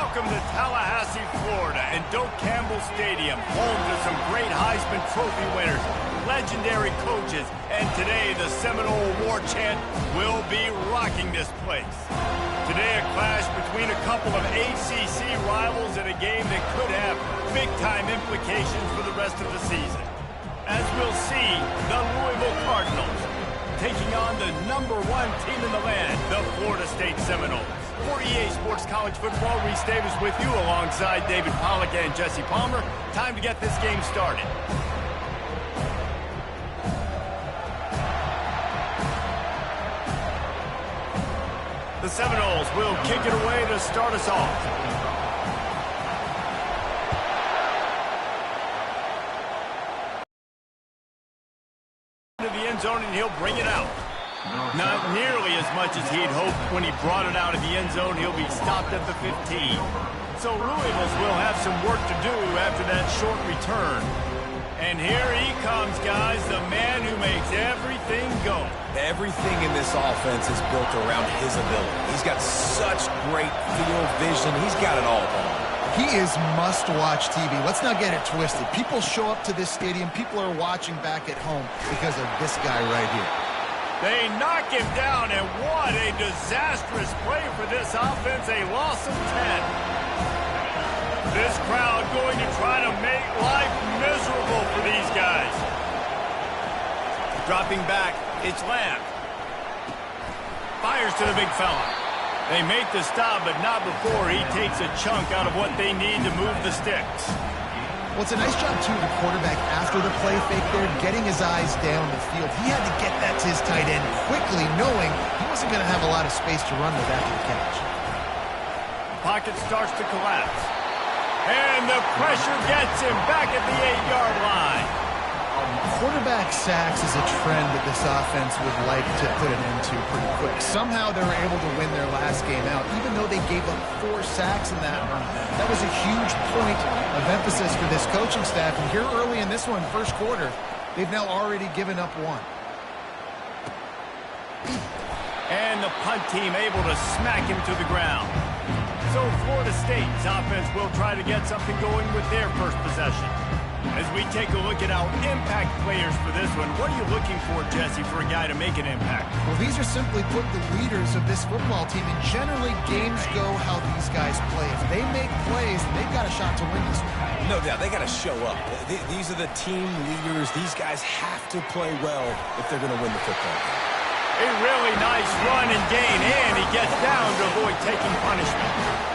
Welcome to Tallahassee, Florida, and Doak Campbell Stadium, home to some great Heisman Trophy winners, legendary coaches, and today the Seminole War chant will be rocking this place. Today a clash between a couple of ACC rivals in a game that could have big-time implications for the rest of the season. As we'll see, the Louisville Cardinals taking on the #1 team in the land, the Florida State Seminoles. For EA Sports College Football, Reese Davis with you alongside David Pollack and Jesse Palmer. Time to get this game started. The Seminoles will kick it away to start us off. To the end zone, and he'll bring it out. Not nearly as much as he'd hoped when he brought it out of the end zone. He'll be stopped at the 15. So Louisville's will have some work to do after that short return. And here he comes, guys, the man who makes everything go. Everything in this offense is built around his ability. He's got such great field vision. He's got it all on. He is must-watch TV. Let's not get it twisted. People show up to this stadium. People are watching back at home because of this guy right here. They knock him down, and what a disastrous play for this offense. A loss of 10. This crowd going to try to make life miserable for these guys. Dropping back, it's Lamb. Fires to the big fella. They make the stop, but not before he takes a chunk out of what they need to move the sticks. Well, it's a nice job, too, the quarterback, after the play fake there, getting his eyes down the field. He had to get that to his tight end quickly, knowing he wasn't going to have a lot of space to run with after the catch. Pocket starts to collapse. And the pressure gets him back at the 8-yard line. Quarterback sacks is a trend that this offense would like to put an end to pretty quick. Somehow they were able to win their last game out, even though they gave up 4 sacks in that one. That was a huge point of emphasis for this coaching staff. And here early in this one, first quarter, they've now already given up 1. And the punt team able to smack him to the ground. So Florida State's offense will try to get something going with their first possession. As we take a look at our impact players for this one, what are you looking for, Jesse, for a guy to make an impact? Well, these are simply put the leaders of this football team, and generally games go how these guys play. If they make plays, they've got a shot to win this one. No doubt, they got to show up. These are the team leaders. These guys have to play well if they're going to win the football game. A really nice run and gain, and he gets down to avoid taking punishment.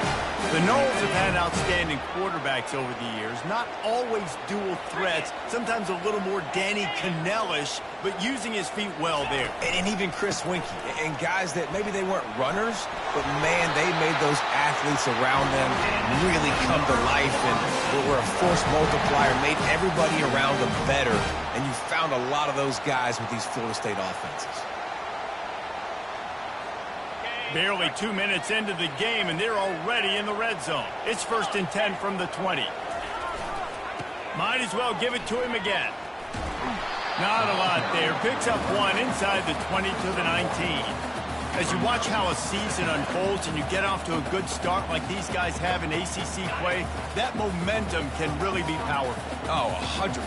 The Noles have had outstanding quarterbacks over the years, not always dual threats, sometimes a little more Danny Cannell-ish, but using his feet well there. And even Chris Winkie, and guys that maybe they weren't runners, but man, they made those athletes around them really come to life and were a force multiplier, made everybody around them better, and you found a lot of those guys with these Florida State offenses. Barely 2 minutes into the game, and they're already in the red zone. It's 1st and 10 from the 20. Might as well give it to him again. Not a lot there. Picks up 1 inside the 20 to the 19. As you watch how a season unfolds and you get off to a good start like these guys have in ACC play, that momentum can really be powerful. Oh, 100%.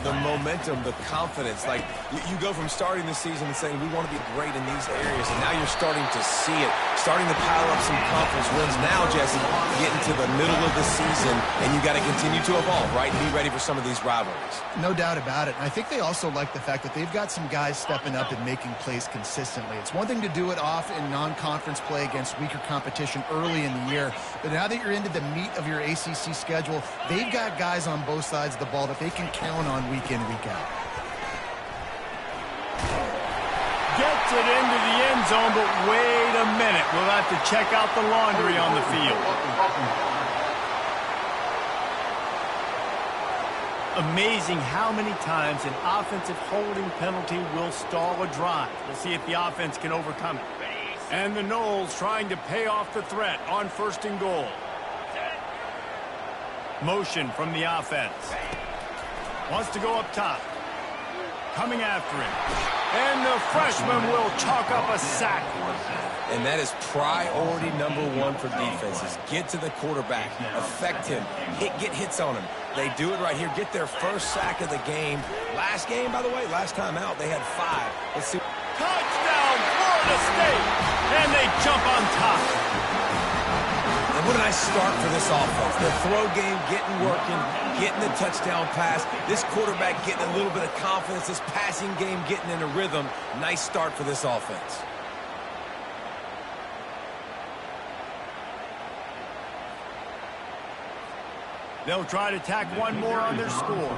The momentum, the confidence. Like, you go from starting the season and saying, we want to be great in these areas, and now you're starting to see it, starting to pile up some conference wins. Now, Jesse, getting to the middle of the season, and you got to continue to evolve, right, and be ready for some of these rivalries. No doubt about it. And I think they also like the fact that they've got some guys stepping up and making plays consistently. It's one thing to do it off in non-conference play against weaker competition early in the year, but now that you're into the meat of your ACC schedule, they've got guys on both sides of the ball that they can count on week in, week out. Gets it into the end zone, but wait a minute. We'll have to check out the laundry on the field. Amazing how many times an offensive holding penalty will stall a drive. We'll see if the offense can overcome it. And the Noles trying to pay off the threat on 1st and goal. Motion from the offense. Wants to go up top. Coming after him. And the freshman will chalk up a sack. And that is priority number one for defenses. Get to the quarterback, affect him, get hits on him. They do it right here. Get their first sack of the game. Last game, by the way, last time out, they had 5. Let's see. Touchdown, Florida State. And they jump on top. And what a nice start for this offense. The throw game getting working, getting the touchdown pass. This quarterback getting a little bit of confidence. This passing game getting in a rhythm. Nice start for this offense. They'll try to tack one more on their score.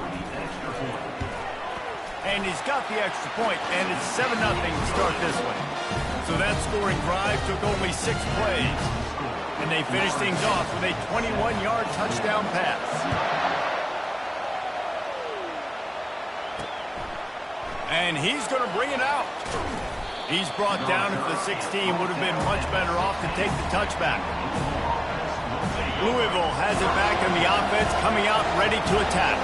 And he's got the extra point, and it's 7-0 to start this one. So that scoring drive took only 6 plays. And they finished things off with a 21-yard touchdown pass. And he's going to bring it out. He's brought down at the 16. Would have been much better off to take the touchback. Louisville has it back in the offense, coming out ready to attack.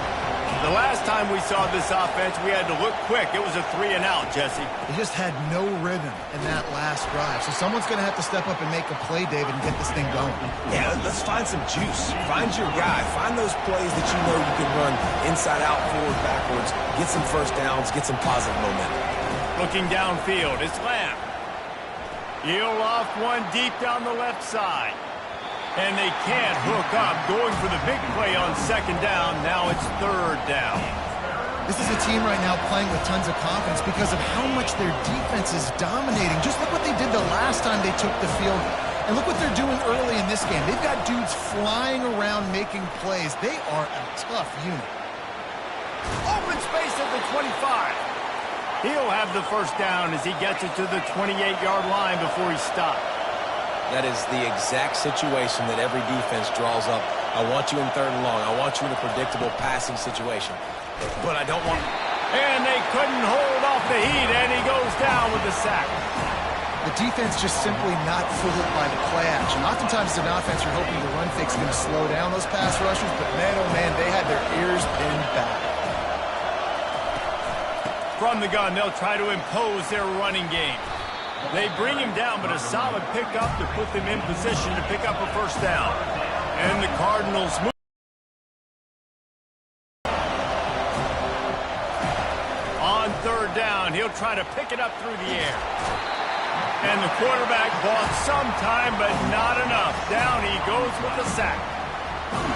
The last time we saw this offense, we had to look quick. It was a 3-and-out, Jesse. They just had no rhythm in that last drive. So someone's going to have to step up and make a play, David, and get this thing going. Yeah, let's find some juice. Find your guy. Find those plays that you know you can run inside out, forward, backwards. Get some first downs. Get some positive momentum. Looking downfield, it's Lamb. He'll off one deep down the left side. And they can't hook up, going for the big play on 2nd down. Now it's 3rd down. This is a team right now playing with tons of confidence because of how much their defense is dominating. Just look what they did the last time they took the field. And look what they're doing early in this game. They've got dudes flying around making plays. They are a tough unit. Open space at the 25. He'll have the first down as he gets it to the 28-yard line before he stopped. That is the exact situation that every defense draws up. I want you in 3rd and long. I want you in a predictable passing situation. But I don't want... And they couldn't hold off the heat, and he goes down with the sack. The defense just simply not fooled by the play action. Oftentimes, as an offense, you're hoping the run fix is going to slow down those pass rushers, but man, oh man, they had their ears pinned back. From the gun, they'll try to impose their running game. They bring him down, but a solid pickup to put them in position to pick up a first down. And the Cardinals move. On 3rd down, he'll try to pick it up through the air. And the quarterback bought some time, but not enough. Down he goes with the sack.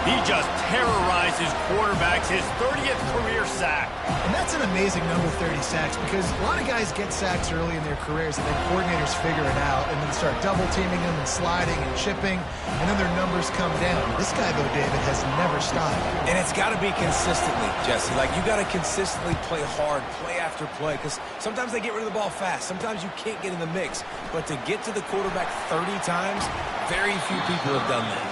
He just terrorizes quarterbacks, his 30th career sack. And that's an amazing number, 30 sacks, because a lot of guys get sacks early in their careers, and then coordinators figure it out, and then start double-teaming them and sliding and chipping, and then their numbers come down. This guy, though, David, has never stopped. And it's got to be consistently, Jesse. Like, you got to consistently play hard, play after play, because sometimes they get rid of the ball fast. Sometimes you can't get in the mix. But to get to the quarterback 30 times, very few people have done that.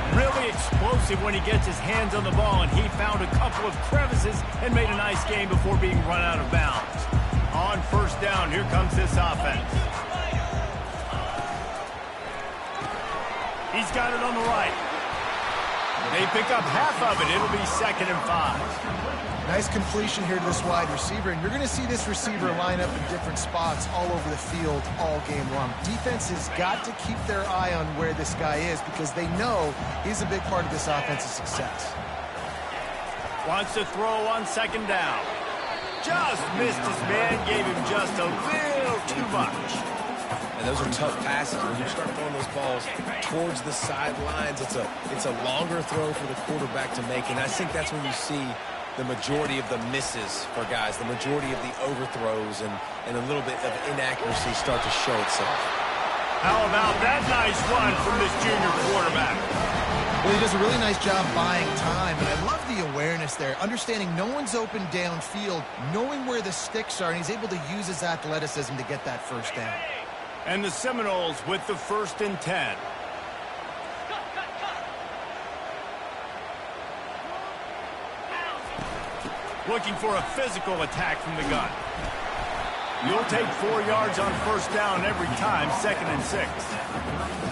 Really explosive when he gets his hands on the ball, and he found a couple of crevices and made a nice game before being run out of bounds. On 1st down, here comes this offense. He's got it on the right. They pick up half of it. It'll be 2nd and 5. Nice completion here to this wide receiver, and you're going to see this receiver line up in different spots all over the field all game long. Defense has got to keep their eye on where this guy is because they know he's a big part of this offense's success. Wants to throw on 2nd down. Just missed his man, gave him just a little too much. And those are tough passes. When you start throwing those balls towards the sidelines, it's a longer throw for the quarterback to make, and I think that's when you see the majority of the misses for guys, the majority of the overthrows and a little bit of inaccuracy start to show itself. How about that nice run from this junior quarterback? Well, he does a really nice job buying time, and I love the awareness there, understanding no one's open downfield, knowing where the sticks are, and he's able to use his athleticism to get that first down. And the Seminoles with the 1st and 10. Looking for a physical attack from the gun. You'll take 4 yards on first down every time, 2nd and 6.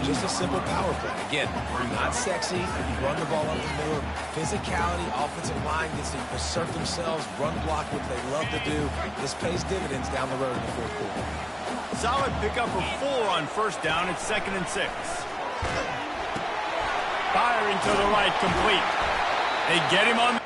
Just a simple power play. Again, not sexy. You run the ball up the middle. Physicality, offensive line gets to assert themselves, run block, what they love to do. This pays dividends down the road in the fourth quarter. Solid pickup of 4 on first down. It's 2nd and 6. Firing to the right, complete. They get him on.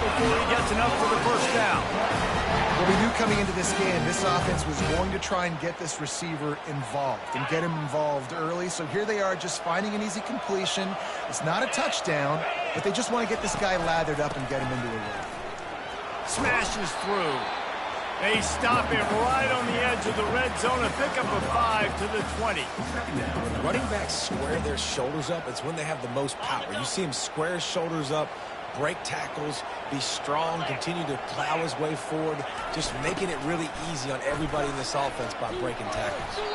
Before he gets enough for the first down. Well, we knew coming into this game, this offense was going to try and get this receiver involved and get him involved early. So here they are just finding an easy completion. It's not a touchdown, but they just want to get this guy lathered up and get him into a run. Smashes through. They stop him right on the edge of the red zone. A pickup of 5 to the 20. When running backs square their shoulders up, it's when they have the most power. You see him square his shoulders up, break tackles, be strong, continue to plow his way forward, just making it really easy on everybody in this offense by breaking tackles.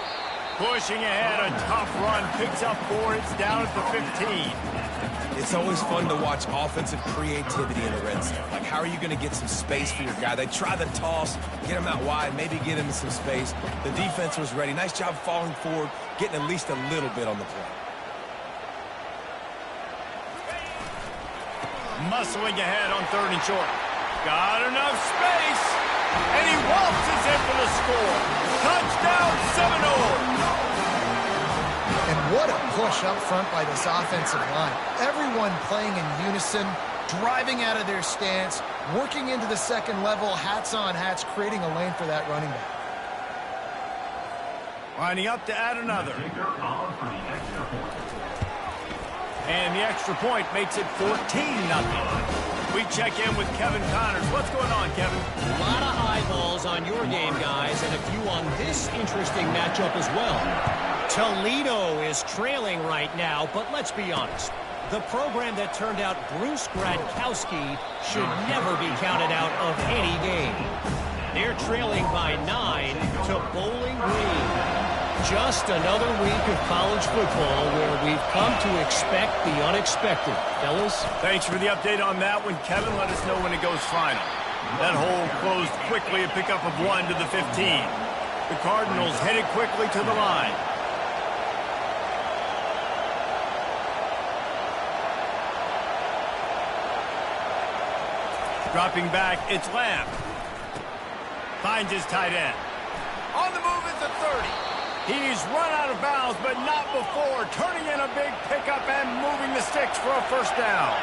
Pushing ahead, a tough run, picks up 4, it's down at the 15. It's always fun to watch offensive creativity in the red zone. Like, how are you going to get some space for your guy? They try the toss, get him out wide, maybe get him some space. The defense was ready. Nice job falling forward, getting at least a little bit on the play. Muscling ahead on 3rd and short. Got enough space, and he waltzes in for the score. Touchdown, Seminole. And what a push up front by this offensive line. Everyone playing in unison, driving out of their stance, working into the second level, hats on hats, creating a lane for that running back. Lining up to add another. And the extra point makes it 14-0. We check in with Kevin Connors. What's going on, Kevin? A lot of eyeballs on your game, guys, and a few on this interesting matchup as well. Toledo is trailing right now, but let's be honest. The program that turned out Bruce Gradkowski should never be counted out of any game. They're trailing by 9 to bowl just another week of college football where we've come to expect the unexpected. Fellas? Thanks for the update on that one, Kevin. Let us know when it goes final. That hole closed quickly, a pickup of 1 to the 15. The Cardinals headed quickly to the line. Dropping back, it's Lamb. Finds his tight end. On the move at the 30. He's run out of bounds, but not before. Turning in a big pickup and moving the sticks for a first down.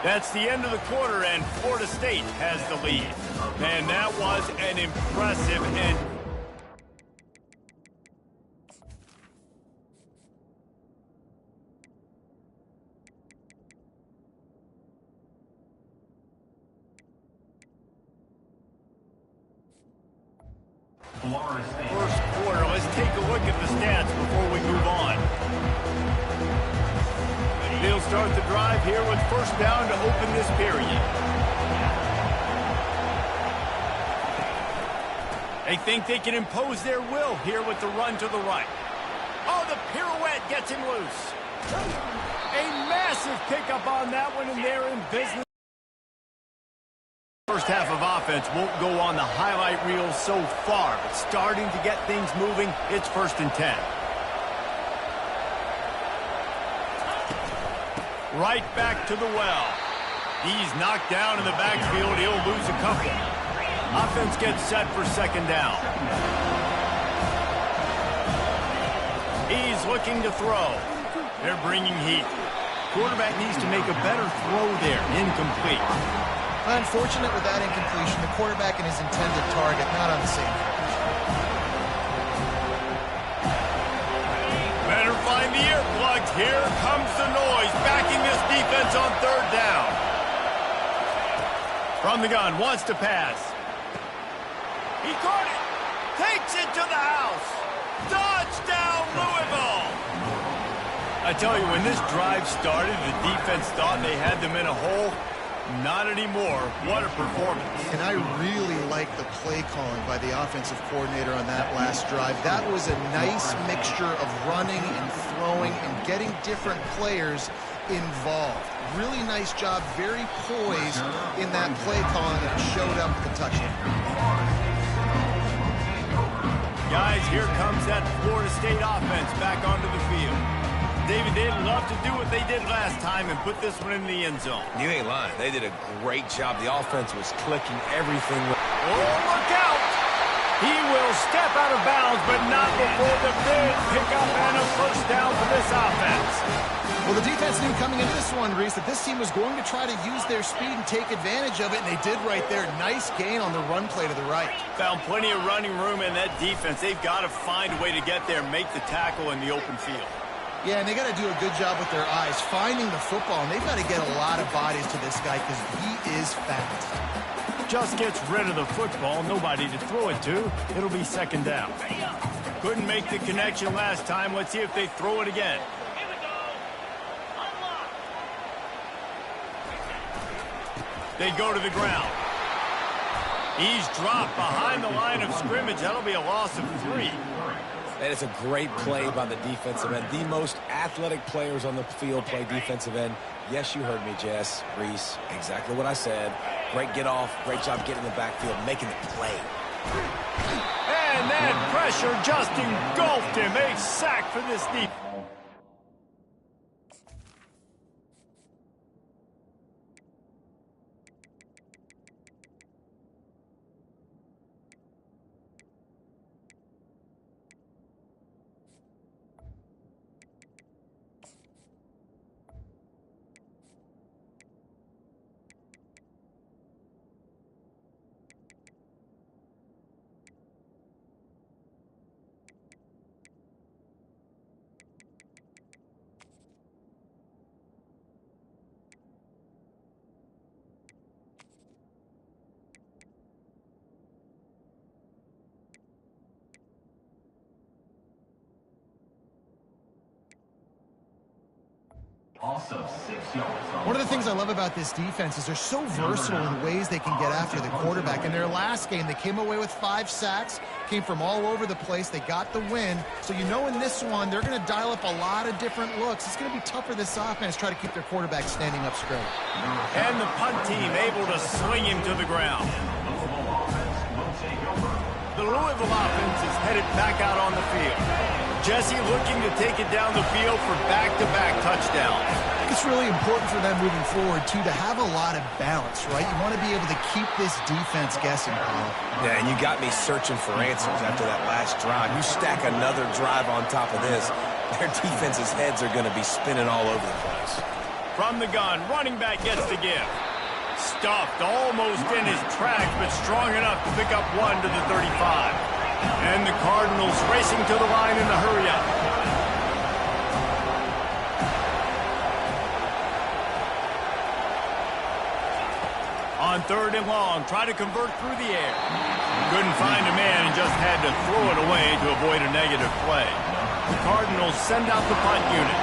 That's the end of the quarter, and Florida State has the lead. Man, that was an impressive end. First quarter. Let's take a look at the stats before we move on. They'll start the drive here with first down to open this period. They think they can impose their will here with the run to the right. Oh, the pirouette gets him loose. A massive pickup on that one, and they're in business. First half of offense won't go on the highlight reel so far, but starting to get things moving. It's 1st and 10. Right back to the well. He's knocked down in the backfield. He'll lose a couple. Offense gets set for 2nd down. He's looking to throw. They're bringing heat. Quarterback needs to make a better throw there. Incomplete. Unfortunate with that incompletion. The quarterback and his intended target not on the same page. Better find the earplugs. Here comes the noise, backing this defense on 3rd down. From the gun, wants to pass. He caught it. Takes it to the house. Touchdown, Louisville. I tell you, when this drive started, the defense thought they had them in a hole. Not anymore. What a performance. And I really like the play calling by the offensive coordinator on that last drive. That was a nice mixture of running and throwing and getting different players involved. Really nice job, very poised in that play calling, and it showed up with the touchdown. Guys, here comes that Florida State offense back onto the field. David, they'd love to do what they did last time and put this one in the end zone. You ain't lying. They did a great job. The offense was clicking everything. Oh, look out! He will step out of bounds, but not before the big pickup and a first down for this offense. Well, the defense knew coming into this one, Reese, that this team was going to try to use their speed and take advantage of it, and they did right there. Nice gain on the run play to the right. Found plenty of running room in that defense. They've got to find a way to get there, make the tackle in the open field. Yeah, and they got to do a good job with their eyes, finding the football, and they've got to get a lot of bodies to this guy because he is fast. Just gets rid of the football, nobody to throw it to. It'll be 2nd down. Couldn't make the connection last time. Let's see if they throw it again. They go to the ground. He's dropped behind the line of scrimmage. That'll be a loss of 3. And it's a great play by the defensive end. The most athletic players on the field play defensive end. Yes, you heard me, Jess, Reese. Exactly what I said. Great get off. Great job getting in the backfield, making the play. And that pressure just engulfed him. A sack for this defense. One of the things I love about this defense is they're so versatile in ways they can get after the quarterback. In their last game, they came away with 5 sacks, came from all over the place. They got the win. So you know in this one, they're going to dial up a lot of different looks. It's going to be tough for this offense to try to keep their quarterback standing up straight. And the punt team able to swing him to the ground. The Louisville offense is headed back out on the field. Jesse looking to take it down the field for back-to-back touchdowns. I think it's really important for them moving forward, too, to have a lot of balance, right? You want to be able to keep this defense guessing, Paul. Yeah, and you got me searching for answers after that last drive. You stack another drive on top of this, their defense's heads are going to be spinning all over the place. From the gun, running back gets the give. Stuffed almost in his tracks, but strong enough to pick up 1 to the 35. And the Cardinals racing to the line in a hurry-up. On 3rd and long, try to convert through the air. Couldn't find a man and just had to throw it away to avoid a negative play. The Cardinals send out the punt unit.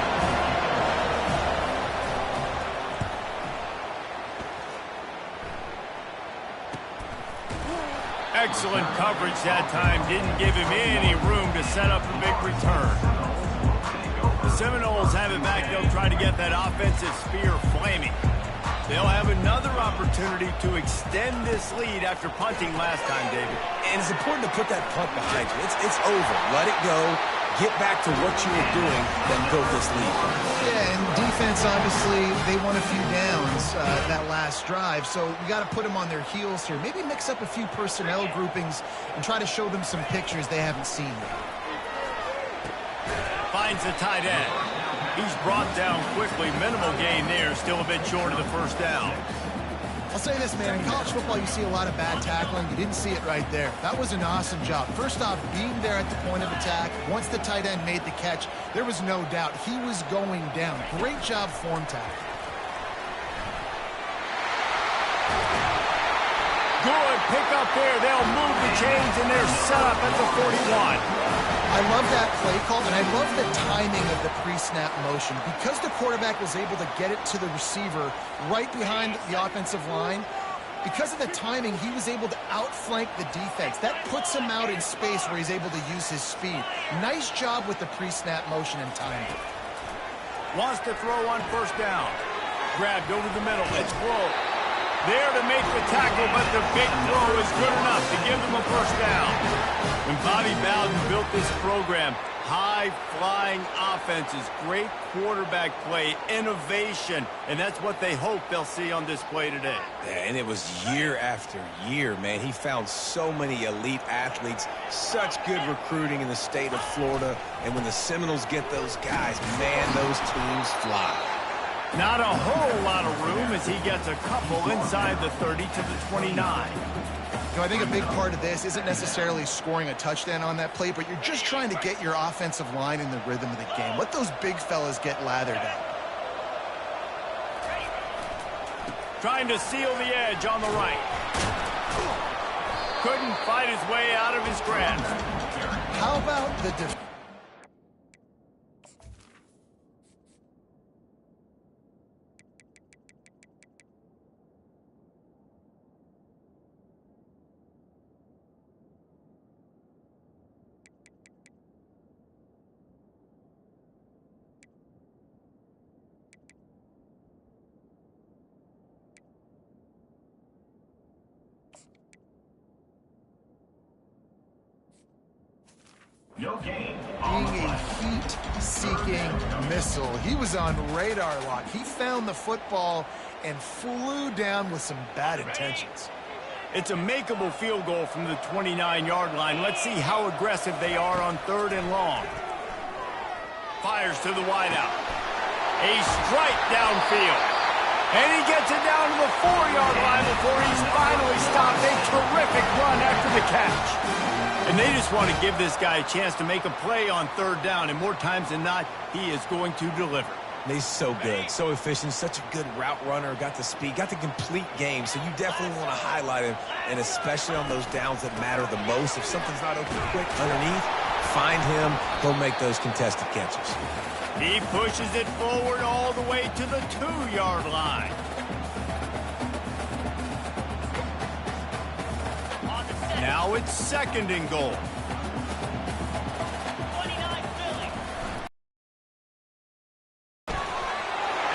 Excellent coverage that time. Didn't give him any room to set up a big return. The Seminoles have it back. They'll try to get that offensive spear flaming. They'll have another opportunity to extend this lead after punting last time, David. And it's important to put that punt behind you. It's over. Let it go. Get back to what you were doing that built this lead. Yeah, and defense, obviously, they won a few downs that last drive, so we got to put them on their heels here. Maybe mix up a few personnel groupings and try to show them some pictures they haven't seen yet. Finds the tight end. He's brought down quickly. Minimal gain there, still a bit short of the first down. I'll say this, man. In college football, you see a lot of bad tackling. You didn't see it right there. That was an awesome job. First off, being there at the point of attack. Once the tight end made the catch, there was no doubt he was going down. Great job form tackling. Good pick up there. They'll move the chains, and they're set up at the 41. I love that play call, and I love the timing of the pre-snap motion. Because the quarterback was able to get it to the receiver right behind the offensive line, because of the timing, he was able to outflank the defense. That puts him out in space where he's able to use his speed. Nice job with the pre-snap motion and timing. Wants to throw on 1st down. Grabbed over the middle. It's Flo. There to make the tackle, but the big throw is good enough to give them a 1st down. When Bobby Bowden built this program, high-flying offenses, great quarterback play, innovation, and that's what they hope they'll see on display today. Yeah, and it was year after year, man. He found so many elite athletes, such good recruiting in the state of Florida, and when the Seminoles get those guys, man, those teams fly. Not a whole lot of room as he gets a couple inside the 30 to the 29. You know, I think a big part of this isn't necessarily scoring a touchdown on that play, but you're just trying to get your offensive line in the rhythm of the game. Let those big fellas get lathered up. Trying to seal the edge on the right. Couldn't fight his way out of his grasp. How about the being a heat-seeking missile. He was on radar lock. He found the football and flew down with some bad intentions. It's a makeable field goal from the 29-yard line. Let's see how aggressive they are on 3rd and long. Fires to the wideout. A strike downfield. And he gets it down to the 4-yard line before he's finally stopped. A terrific run after the catch. And they just want to give this guy a chance to make a play on 3rd down. And more times than not, he is going to deliver. He's so good, so efficient, such a good route runner, got the speed, got the complete game, so you definitely want to highlight him, and especially on those downs that matter the most. If something's not open quick underneath, find him, he'll make those contested catches. He pushes it forward all the way to the 2-yard line. Now it's 2nd and goal.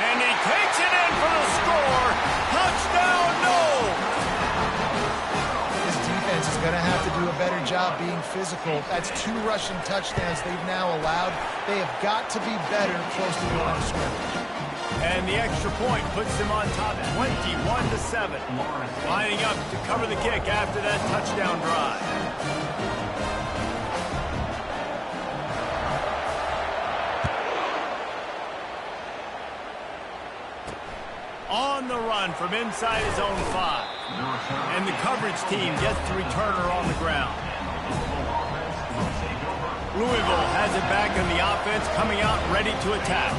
And he takes it in for the score. Touchdown, no! This defense is going to have to do a better job being physical. That's 2 rushing touchdowns they've now allowed. They have got to be better close to the line of scrimmage. And the extra point puts them on top 21-7. Lining up to cover the kick after that touchdown drive. On the run from inside his own 5. And the coverage team gets the returner on the ground. Louisville has it back in the offense, coming out ready to attack.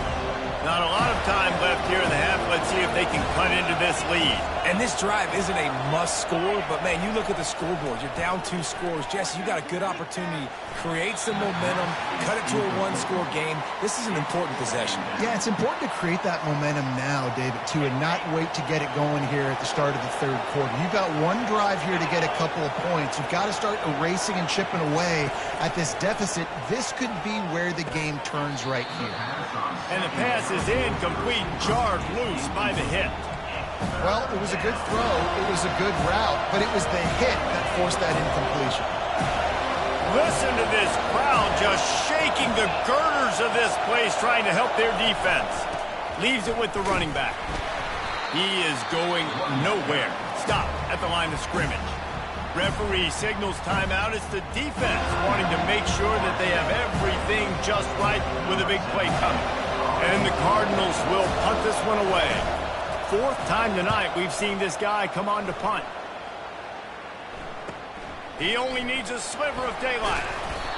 Not a lot of time left here in the half. Let's see if they can cut into this lead. And this drive isn't a must score, but man, you look at the scoreboard. You're down 2 scores. Jesse, you got a good opportunity. Create some momentum. Cut it to a 1-score game. This is an important possession. Yeah, it's important to create that momentum now, David, too, and not wait to get it going here at the start of the 3rd quarter. You've got 1 drive here to get a couple of points. You've got to start erasing and chipping away at this deficit. This could be where the game turns right here. And the pass is incomplete, jarred loose by the hit. Well, it was a good throw. It was a good route, but it was the hit that forced that incompletion. Listen to this crowd just shaking the girders of this place, trying to help their defense. Leaves it with the running back. He is going nowhere. Stop at the line of scrimmage. Referee signals timeout. It's the defense wanting to make sure that they have everything just right with a big play coming. And the Cardinals will punt this one away. 4th time tonight we've seen this guy come on to punt. He only needs a sliver of daylight.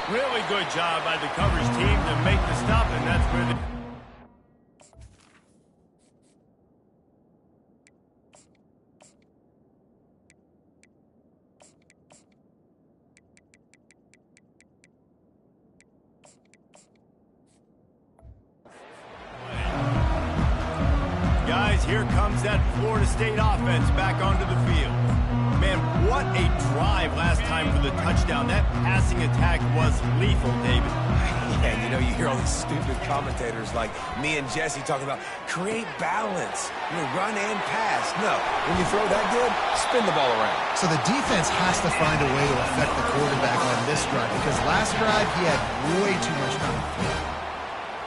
Really good job by the coverage team to make the stop, and that's where the... Guys, here comes that Florida State offense back onto the field. Man, what a drive last time for the touchdown. That passing attack was lethal, David. Yeah, you know, you hear all these stupid commentators like me and Jesse talking about create balance, run and pass. No, when you throw that good, spin the ball around. So the defense has to find a way to affect the quarterback on this drive, because last drive he had way too much time.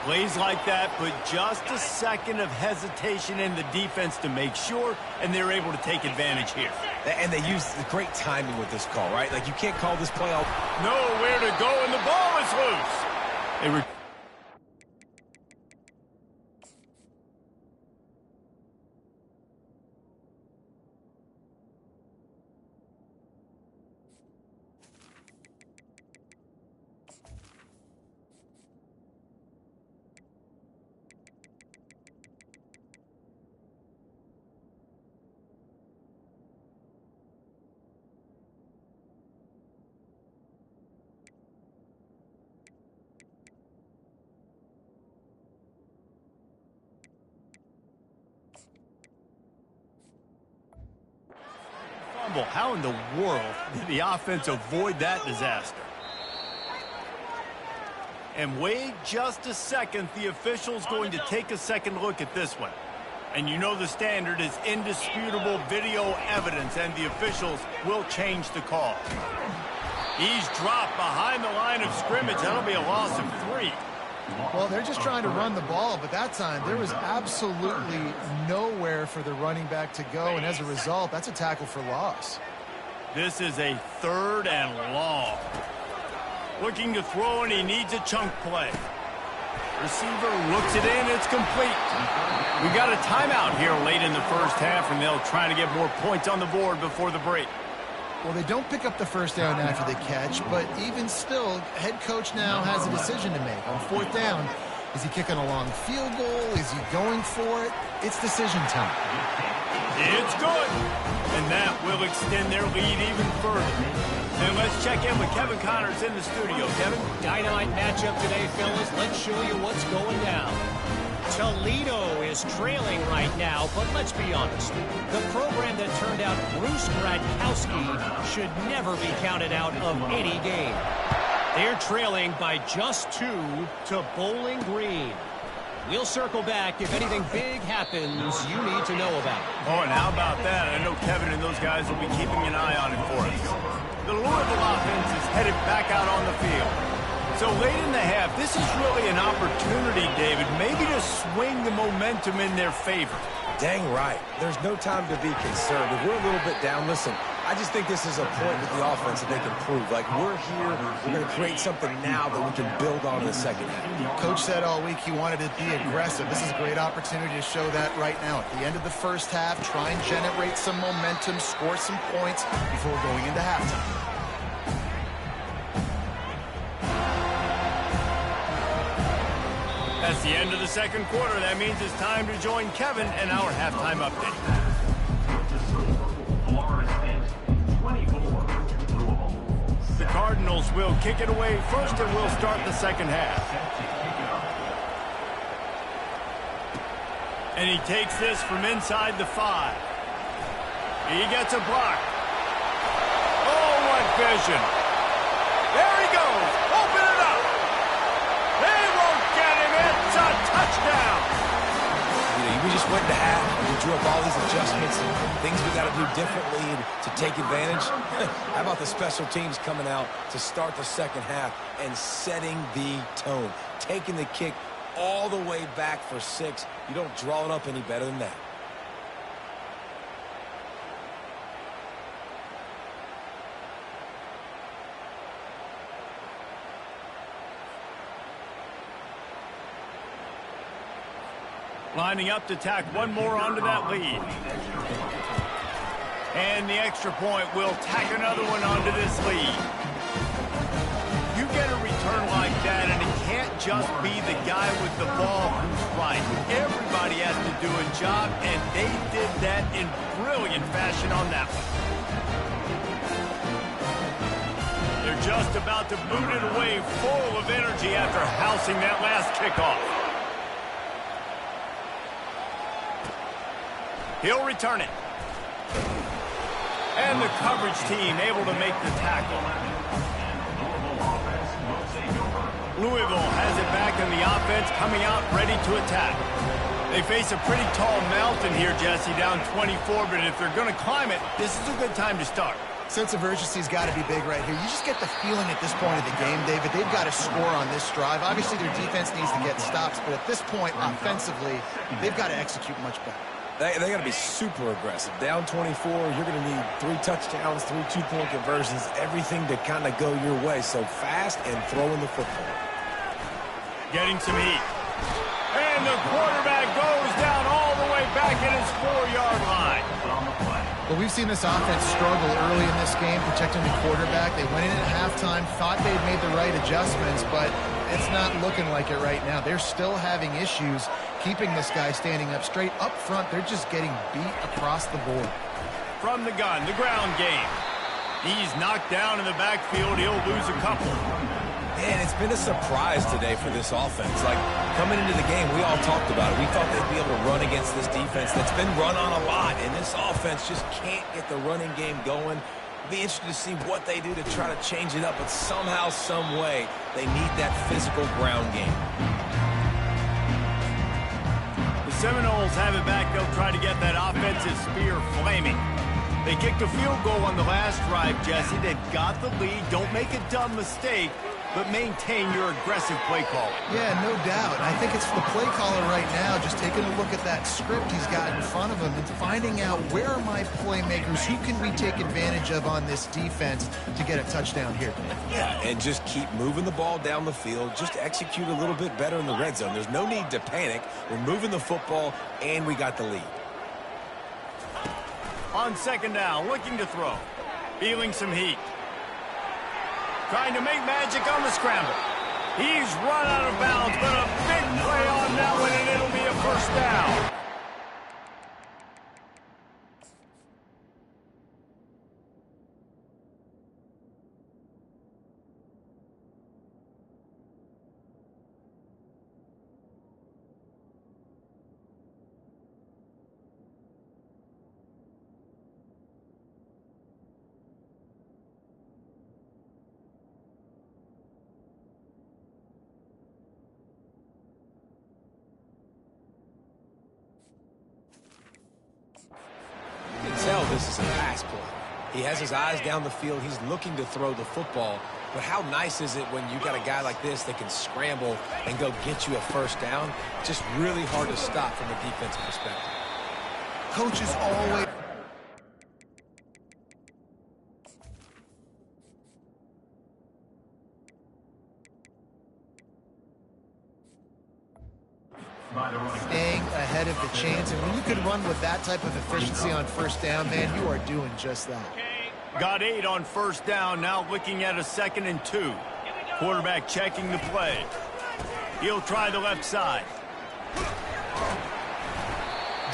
Plays like that, but just a second of hesitation in the defense to make sure, and they're able to take advantage here. And they use the great timing with this call, right? Like, you can't call this play all... Nowhere to go, and the ball is loose. How in the world did the offense avoid that disaster? And wait just a second. The official's going to take a second look at this one. And you know the standard is indisputable video evidence, and the officials will change the call. He's dropped behind the line of scrimmage. That'll be a loss of 3. Well, they're just trying to run the ball, but that time there was absolutely nowhere for the running back to go, and as a result, that's a tackle for loss. This is a 3rd and long. Looking to throw, and he needs a chunk play. Receiver looks it in. It's complete. We got a timeout here late in the first half, and they'll try to get more points on the board before the break. Well, they don't pick up the first down after the catch, but even still, head coach now has a decision to make. On 4th down, Is he kicking a long field goal? Is he going for it? It's decision time. It's good. And that will extend their lead even further. And let's check in with Kevin Connors in the studio. Kevin? Dynamite matchup today, fellas. Let's show you what's going down. Toledo is trailing right now, but let's be honest. The program that turned out Bruce Gradkowski should never be counted out of any game. They're trailing by just 2 to Bowling Green. We'll circle back if anything big happens you need to know about. Oh, and how about that? I know Kevin and those guys will be keeping an eye on it for us. The Louisville offense is headed back out on the field. So late in the half, this is really an opportunity, David, maybe to swing the momentum in their favor. Dang right. There's no time to be concerned. If we're a little bit down, listen, I just think this is a point with the offense that they can prove. Like, we're here, we're going to create something now that we can build on in the second half. Coach said all week he wanted to be aggressive. This is a great opportunity to show that right now. At the end of the first half, try and generate some momentum, score some points before going into halftime. That's the end of the second quarter. That means it's time to join Kevin and our halftime update. The Cardinals will kick it away first, and we'll start the second half. And he takes this from inside the 5. He gets a block. Oh, what vision. There he goes. Open it up. They won't get him. It's a touchdown. We just went to half. We drew up all these adjustments and things we got to do differently to take advantage. How about the special teams coming out to start the second half and setting the tone, taking the kick all the way back for 6. You don't draw it up any better than that. Lining up to tack one more onto that lead. And the extra point will tack another one onto this lead. You get a return like that, and it can't just be the guy with the ball who's right. Everybody has to do a job, and they did that in brilliant fashion on that one. They're just about to boot it away full of energy after housing that last kickoff. He'll return it. And the coverage team able to make the tackle. Louisville has it back in the offense, coming out ready to attack. They face a pretty tall mountain here, Jesse, down 24, but if they're going to climb it, this is a good time to start. Sense of urgency's got to be big right here. You just get the feeling at this point of the game, David, they've got to score on this drive. Obviously, their defense needs to get stops, but at this point, offensively, they've got to execute much better. They got to be super aggressive. Down 24, you're going to need 3 touchdowns, 3 2-point conversions, everything to kind of go your way. So fast and throwing the football. Getting some heat. And the quarterback goes down all the way back at his 4-yard line. Well, we've seen this offense struggle early in this game, protecting the quarterback. They went in at halftime, thought they'd made the right adjustments, but it's not looking like it right now. They're still having issues keeping this guy standing up straight. Up front, they're just getting beat across the board. From the gun, the ground game. He's knocked down in the backfield. He'll lose a couple. Man, it's been a surprise today for this offense. Like, coming into the game, we all talked about it. We thought they'd be able to run against this defense that's been run on a lot, and this offense just can't get the running game going. Be interested to see what they do to try to change it up, but somehow, some way, they need that physical ground game. The Seminoles have it back. They'll try to get that offensive spear flaming. They kicked a field goal on the last drive, Jesse. They've got the lead. Don't make a dumb mistake, but maintain your aggressive play calling. Yeah, no doubt. I think it's the play caller right now just taking a look at that script he's got in front of him and finding out where are my playmakers, who can we take advantage of on this defense to get a touchdown here. Yeah, and just keep moving the ball down the field. Just execute a little bit better in the red zone. There's no need to panic. We're moving the football, and we got the lead. On second down, looking to throw. Feeling some heat. Trying to make magic on the scramble. He's run out of bounds, but a big play on that one, and it'll be a first down. Tell this is a pass play. He has his eyes down the field. He's looking to throw the football. But how nice is it when you got a guy like this that can scramble and go get you a first down? Just really hard to stop from a defensive perspective. Coaches always... staying ahead of the chains, and when you can run with that type of efficiency on first down, man, you are doing just that. Got 8 on first down, now looking at a 2nd and 2. Quarterback checking the play. He'll try the left side.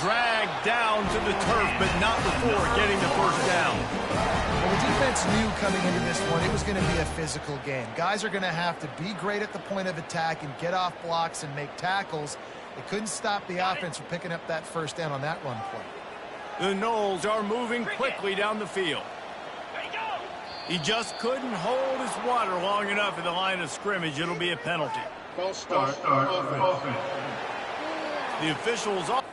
Dragged down to the turf, but not before getting the first down. Well, the defense knew coming into this one it was going to be a physical game. Guys are going to have to be great at the point of attack and get off blocks and make tackles. They couldn't stop the offense from picking up that first down on that run play. The Noles are moving quickly down the field. He just couldn't hold his water long enough at the line of scrimmage. It'll be a penalty. False start. Offense. The officials off.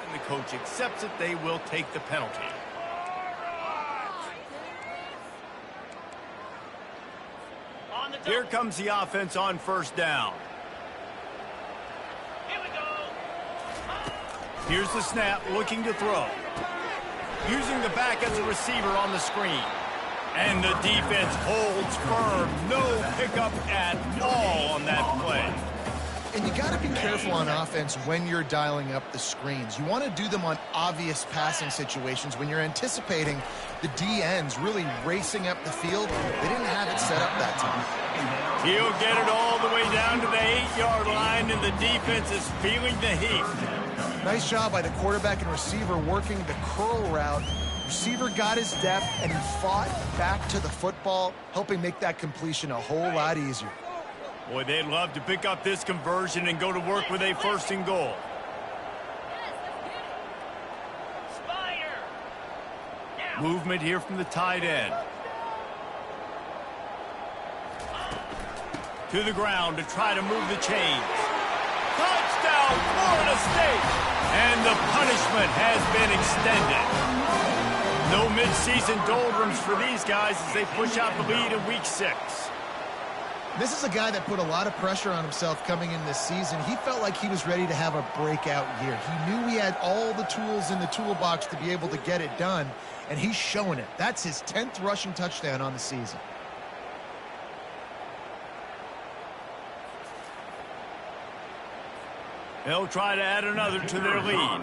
And the coach accepts it. They will take the penalty. Here comes the offense on first down. Here we go. Here's the snap, looking to throw. Using the back as a receiver on the screen. And the defense holds firm. No pickup at all on that play. And you got to be careful on offense when you're dialing up the screens. You want to do them on obvious passing situations when you're anticipating the DNs really racing up the field. They didn't have it set up that time. He'll get it all the way down to the 8-yard line, and the defense is feeling the heat. Nice job by the quarterback and receiver working the curl route. Receiver got his depth, and he fought back to the football, helping make that completion a whole lot easier. Boy, they'd love to pick up this conversion and go to work with a 1st and goal. Movement here from the tight end. To the ground to try to move the chains. Touchdown, Florida State! And the punishment has been extended. No midseason doldrums for these guys as they push out the lead in Week 6. This is a guy that put a lot of pressure on himself coming in this season. He felt like he was ready to have a breakout year. He knew he had all the tools in the toolbox to be able to get it done, and he's showing it. That's his 10th rushing touchdown on the season. They'll try to add another to their lead.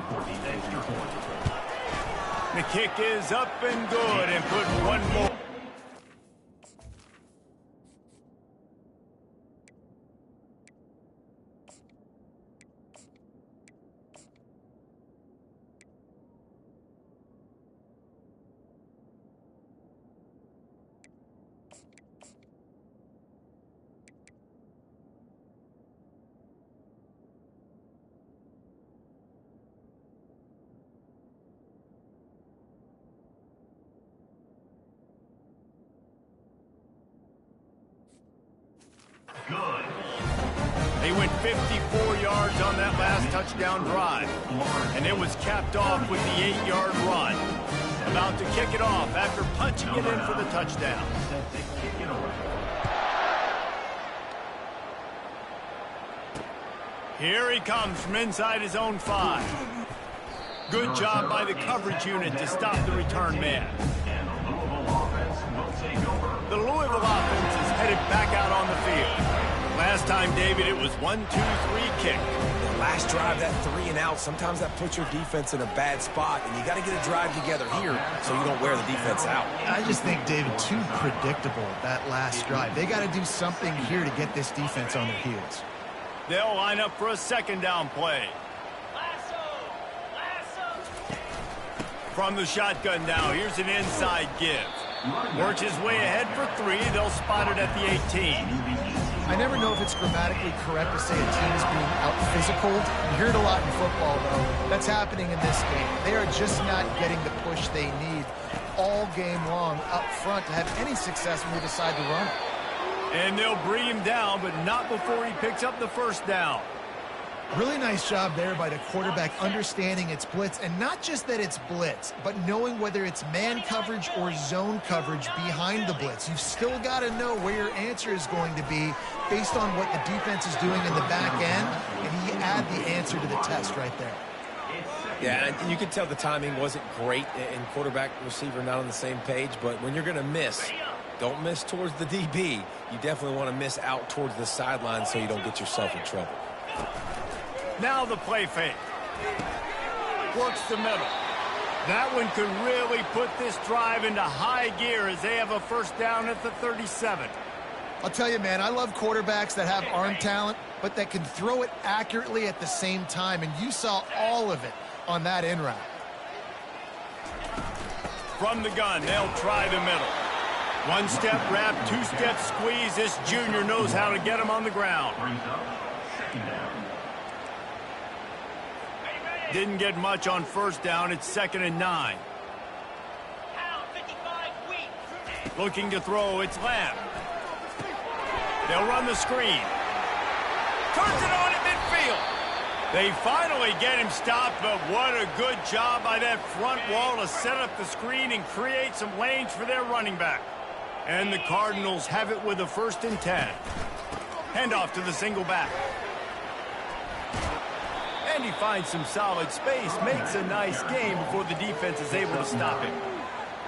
The kick is up and good, and put one more. Good. They went 54 yards on that last touchdown drive, and it was capped off with the 8-yard run. About to kick it off after punching it in for the touchdown. Here he comes from inside his own 5. Good job by the coverage unit to stop the return man. The Louisville offense is headed back out on the field. Last Last time, David, it was 1-2-3 kick. The last drive, that 3 and out, sometimes that puts your defense in a bad spot, and you got to get a drive together here so you don't wear the defense out. I just think, David, too predictable, that last drive. They got to do something here to get this defense on their heels. They'll line up for a second down play. From the shotgun now, here's an inside give. Works his way ahead for 3. They'll spot it at the 18. I never know if it's grammatically correct to say a team is being out-physicaled. You hear it a lot in football, though. That's happening in this game. They are just not getting the push they need all game long up front to have any success when they decide to run it. And they'll bring him down, but not before he picks up the first down. Really nice job there by the quarterback understanding it's blitz, and not just that it's blitz, but knowing whether it's man coverage or zone coverage behind the blitz. You've still got to know where your answer is going to be based on what the defense is doing in the back end, and he add the answer to the test right there. Yeah, and you can tell the timing wasn't great, and quarterback receiver not on the same page, but when you're going to miss, don't miss towards the DB. You definitely want to miss out towards the sideline so you don't get yourself in trouble. Now the play fake. Works the middle. That one could really put this drive into high gear as they have a first down at the 37. I'll tell you, man, I love quarterbacks that have arm talent, but that can throw it accurately at the same time, and you saw all of it on that in route. From the gun, they'll try the middle. One-step wrap, two-step squeeze. This junior knows how to get him on the ground. Didn't get much on first down. It's 2nd and 9. Looking to throw. It's Lamb. They'll run the screen. Turns it on at midfield. They finally get him stopped, but what a good job by that front wall to set up the screen and create some lanes for their running back. And the Cardinals have it with a 1st and 10. Handoff to the single back. And he finds some solid space, makes a nice game before the defense is able to stop him.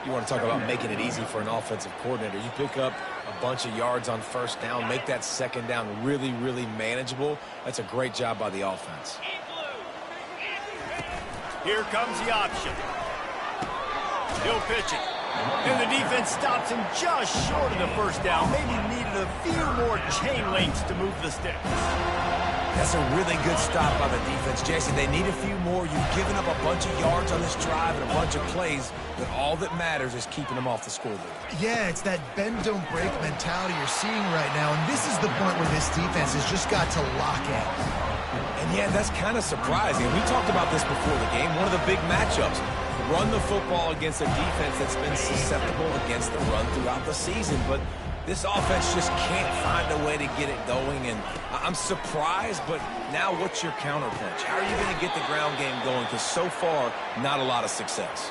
You want to talk about making it easy for an offensive coordinator. You pick up a bunch of yards on first down, make that second down really, really manageable. That's a great job by the offense. Here comes the option. He'll pitch it. And the defense stops him just short of the first down. Maybe needed a few more chain links to move the sticks. That's a really good stop by the defense, Jason. They need a few more. You've given up a bunch of yards on this drive and a bunch of plays, but all that matters is keeping them off the scoreboard. Yeah, it's that bend, don't break mentality you're seeing right now, and this is the point where this defense has just got to lock in. And yeah, that's kind of surprising. We talked about this before the game. One of the big matchups. Run the football against a defense that's been susceptible against the run throughout the season, but this offense just can't find a way to get it going, and I'm surprised, but now what's your counterpunch? How are you going to get the ground game going? Because so far, not a lot of success.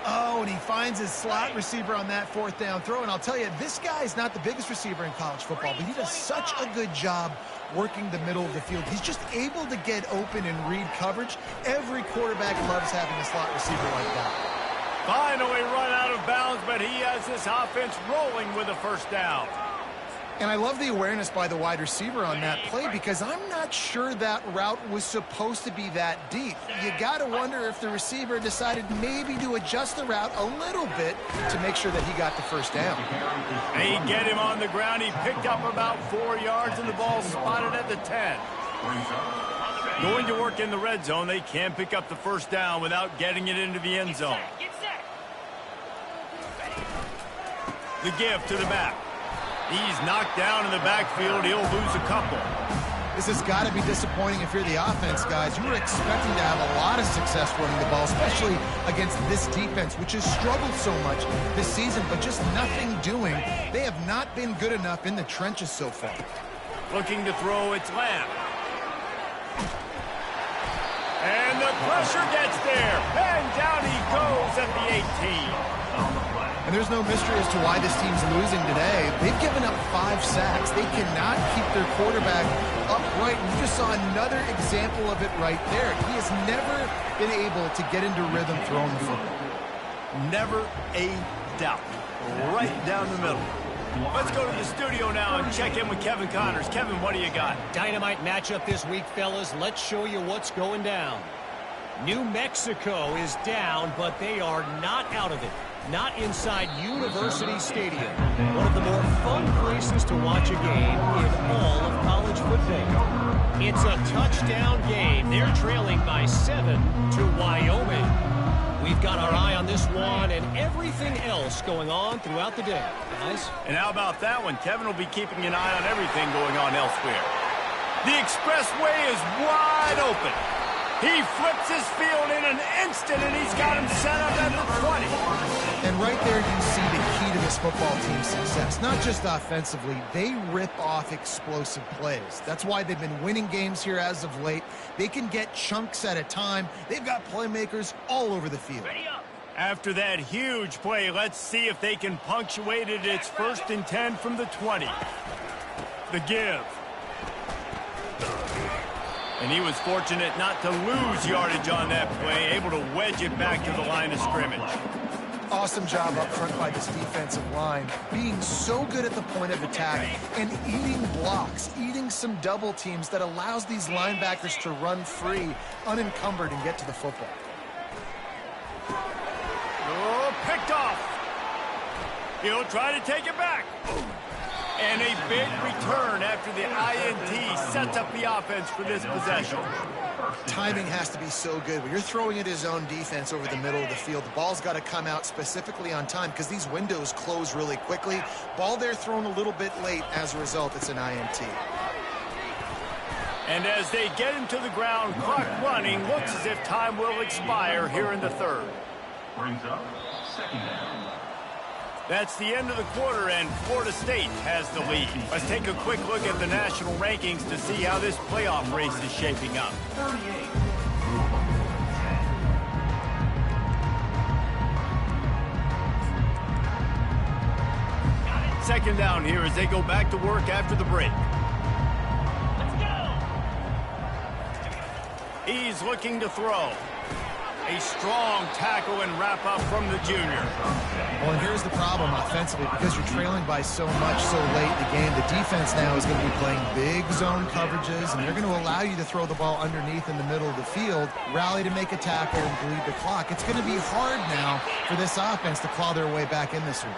Oh, and he finds his slot receiver on that 4th down throw, and I'll tell you, this guy's not the biggest receiver in college football, but he does such a good job working the middle of the field. He's just able to get open and read coverage. Every quarterback loves having a slot receiver like that. Finally run out of bounds, but he has this offense rolling with a first down. And I love the awareness by the wide receiver on that play because I'm not sure that route was supposed to be that deep. You got to wonder if the receiver decided maybe to adjust the route a little bit to make sure that he got the first down. They get him on the ground. He picked up about 4 yards, and the ball spotted at the 10. Going to work in the red zone. They can pick up the first down without getting it into the end zone. The give to the back. He's knocked down in the backfield. He'll lose a couple. This has got to be disappointing if you're the offense, guys. You were expecting to have a lot of success running the ball, especially against this defense, which has struggled so much this season, but just nothing doing. They have not been good enough in the trenches so far. Looking to throw, it's Lamb. And the pressure gets there. And down he goes at the 18. And there's no mystery as to why this team's losing today. They've given up 5 sacks. They cannot keep their quarterback upright. You just saw another example of it right there. He has never been able to get into rhythm throwing the football. Never a doubt. Right down the middle. Let's go to the studio now and check in with Kevin Connors. Kevin, what do you got? Dynamite matchup this week, fellas. Let's show you what's going down. New Mexico is down, but they are not out of it. Not inside University Stadium, one of the more fun places to watch a game in all of college football. It's a touchdown game. They're trailing by 7 to Wyoming. We've got our eye on this one and everything else going on throughout the day, guys. And how about that one? Kevin will be keeping an eye on everything going on elsewhere. The expressway is wide open. He flips his field in an instant, and he's got him set up at the 20. And right there you see the key to this football team's success. Not just offensively, they rip off explosive plays. That's why they've been winning games here as of late. They can get chunks at a time. They've got playmakers all over the field. After that huge play, let's see if they can punctuate it. It's 1st and 10 from the 20. The give. And he was fortunate not to lose yardage on that play, able to wedge it back to the line of scrimmage. Awesome job up front by this defensive line, being so good at the point of attack and eating blocks, eating some double teams that allows these linebackers to run free, unencumbered, and get to the football. Oh, picked off. He'll try to take it back. And a big return after the INT sets up the offense for this possession. Timing has to be so good. When you're throwing at his own defense over the middle of the field, the ball's got to come out specifically on time because these windows close really quickly. Ball there thrown a little bit late. As a result, it's an INT. And as they get him to the ground, clock running, looks as if time will expire here in the 3rd. Brings up 2nd down. That's the end of the quarter, and Florida State has the lead. Let's take a quick look at the national rankings to see how this playoff race is shaping up. 38. Second down here as they go back to work after the break. He's looking to throw. A strong tackle and wrap up from the junior. Well, and here's the problem offensively. Because you're trailing by so much so late in the game, the defense now is going to be playing big zone coverages, and they're going to allow you to throw the ball underneath in the middle of the field, rally to make a tackle, and bleed the clock. It's going to be hard now for this offense to claw their way back in this one.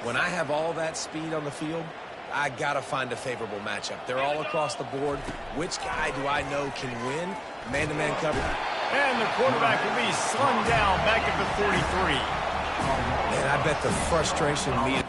When I have all that speed on the field, I got to find a favorable matchup. They're all across the board. Which guy do I know can win? Man-to-man coverage. And the quarterback will be slung down back at the 43. And I bet the frustration me.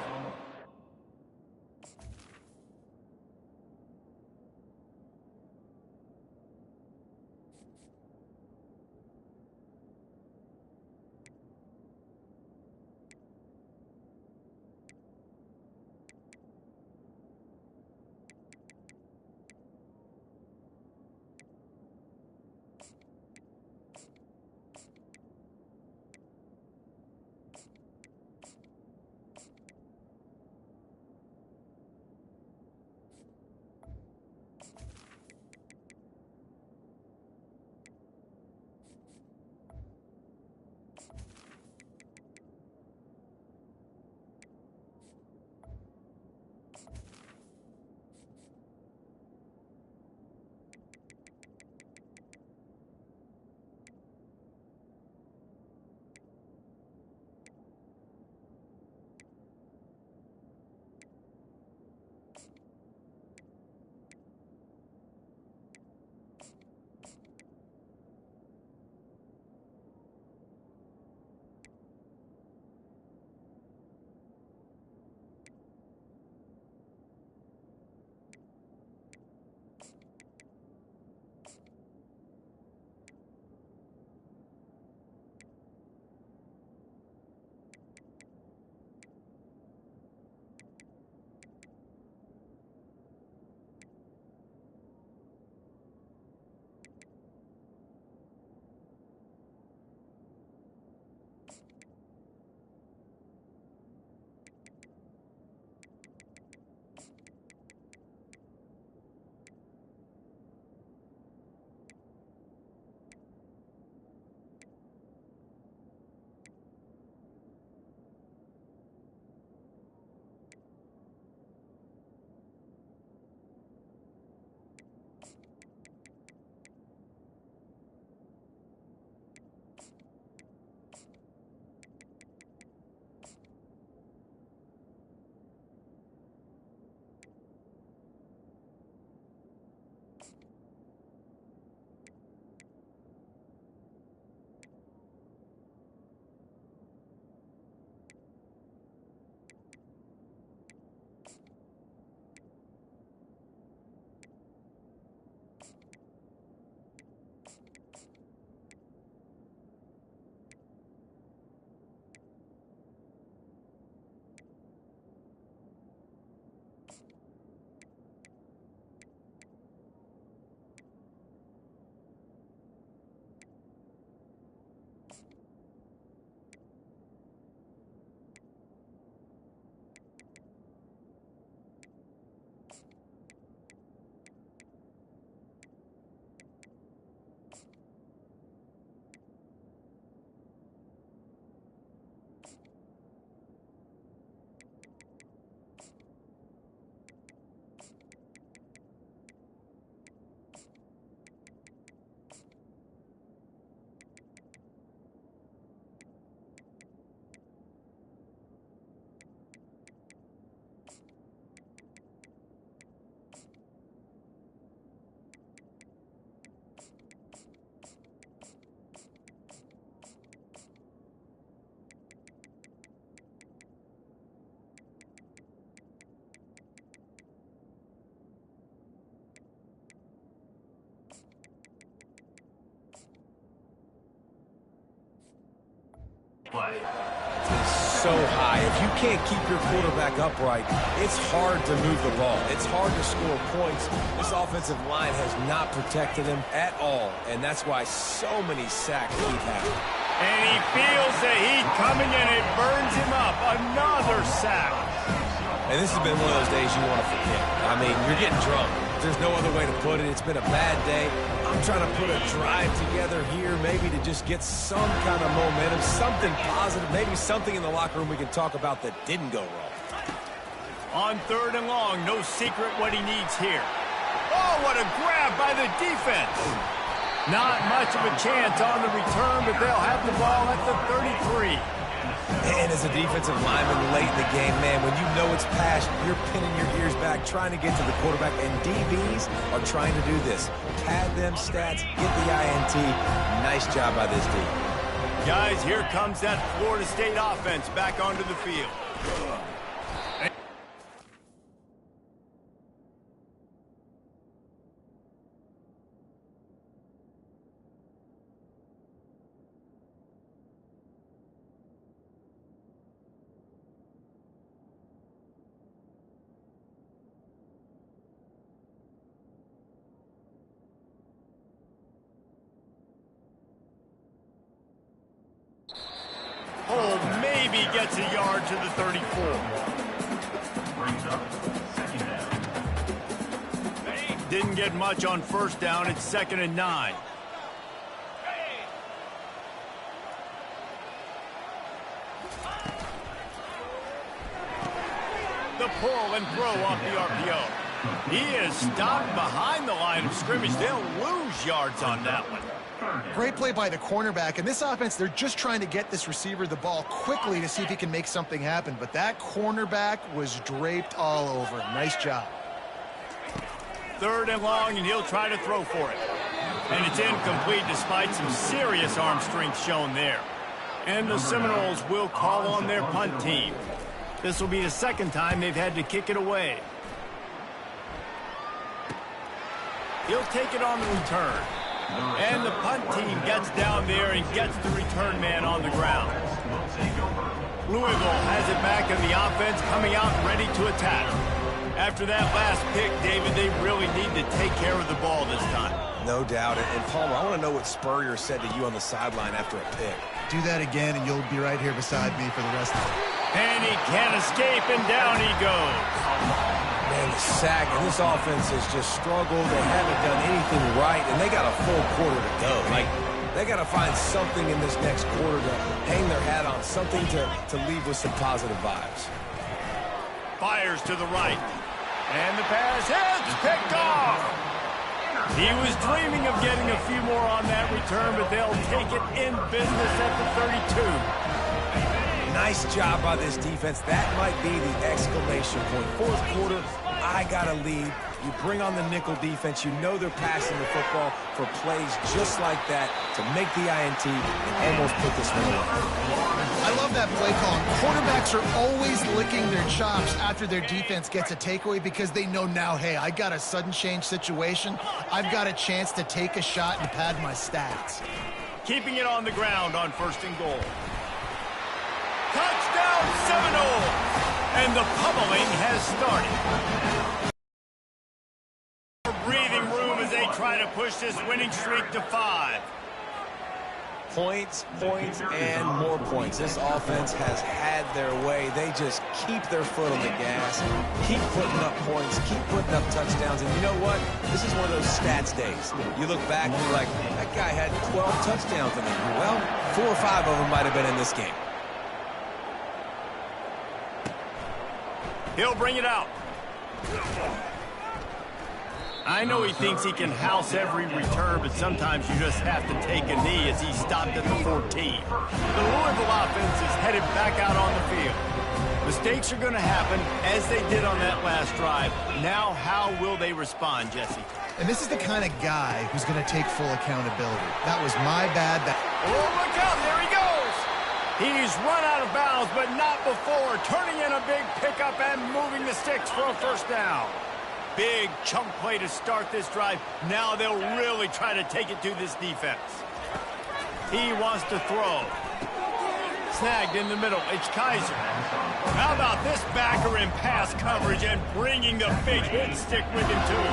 play. Is so high. If you can't keep your quarterback upright, it's hard to move the ball. It's hard to score points. This offensive line has not protected him at all, and that's why so many sacks keep happening. And he feels the heat coming, and it burns him up. Another sack. And this has been one of those days you want to forget. I mean, you're getting drunk. There's no other way to put it. It's been a bad day. I'm trying to put a drive together here, maybe to just get some kind of momentum, something positive, maybe something in the locker room we can talk about that didn't go wrong. On 3rd and long, no secret what he needs here. Oh, what a grab by the defense. Not much of a chance on the return, but they'll have the ball at the 33. And as a defensive lineman late in the game, man, when you know it's past, you're pinning your ears back, trying to get to the quarterback, and DBs are trying to do this. Pad them stats, get the INT. Nice job by this team. Guys, here comes that Florida State offense back onto the field. Hole maybe gets a yard to the 34. Brings up 2nd down. Didn't get much on 1st down. It's 2nd and 9. The pull and throw off the RPO. He is stopped behind the line of scrimmage. They'll lose yards on that one. Great play by the cornerback. And this offense, they're just trying to get this receiver the ball quickly to see if he can make something happen. But that cornerback was draped all over him. Nice job. 3rd and long, and he'll try to throw for it. And it's incomplete despite some serious arm strength shown there. And the Seminoles will call on their punt team. This will be the 2nd time they've had to kick it away. He'll take it on the return. And the punt team gets down there and gets the return man on the ground. Louisville has it back in the offense, coming out ready to attack. After that last pick, David, they really need to take care of the ball this time. No doubt. And Palmer, I want to know what Spurrier said to you on the sideline after a pick. Do that again, and you'll be right here beside me for the rest of it. And he can't escape, and down he goes. Man, the sack, and this offense has just struggled. They haven't done anything right, and they got a full quarter to go. Like, they got to find something in this next quarter to hang their hat on, something to leave with some positive vibes. Fires to the right. And the pass hits, picked off. He was dreaming of getting a few more on that return, but they'll take it in business at the 32. Nice job by this defense. That might be the exclamation point. 4th quarter, I got to lead. You bring on the nickel defense. You know they're passing the football for plays just like that to make the INT and almost put this one away. I love that play call. Quarterbacks are always licking their chops after their defense gets a takeaway because they know now, hey, I got a sudden change situation. I've got a chance to take a shot and pad my stats. Keeping it on the ground on 1st and goal. Touchdown Seminole! And the pummeling has started. Breathing room as they try to push this winning streak to 5. Points, points, and more points. This offense has had their way. They just keep their foot on the gas, keep putting up points, keep putting up touchdowns. And you know what? This is one of those stats days. You look back and you're like, that guy had 12 touchdowns in him. Well, 4 or 5 of them might have been in this game. He'll bring it out. I know he thinks he can house every return, but sometimes you just have to take a knee as he stopped at the 14. The Louisville offense is headed back out on the field. Mistakes are going to happen, as they did on that last drive. Now, how will they respond, Jesse? And this is the kind of guy who's going to take full accountability. That was my bad. Oh, look out. There he goes. He's run out of bounds, but not before. Turning in a big pickup and moving the sticks for a 1st down. Big chunk play to start this drive. Now they'll really try to take it to this defense. He wants to throw. Snagged in the middle. It's Kaiser. How about this backer in pass coverage and bringing the big hit stick with him, too.